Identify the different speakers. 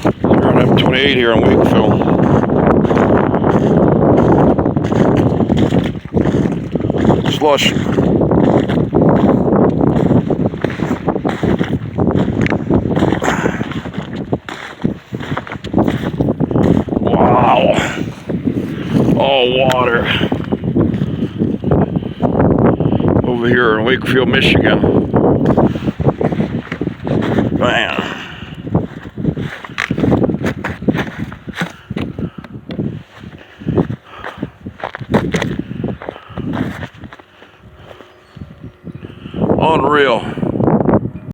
Speaker 1: We're on M28 here in Wakefield. Slush. Wow. All water. Over here in Wakefield, Michigan. Man. Unreal.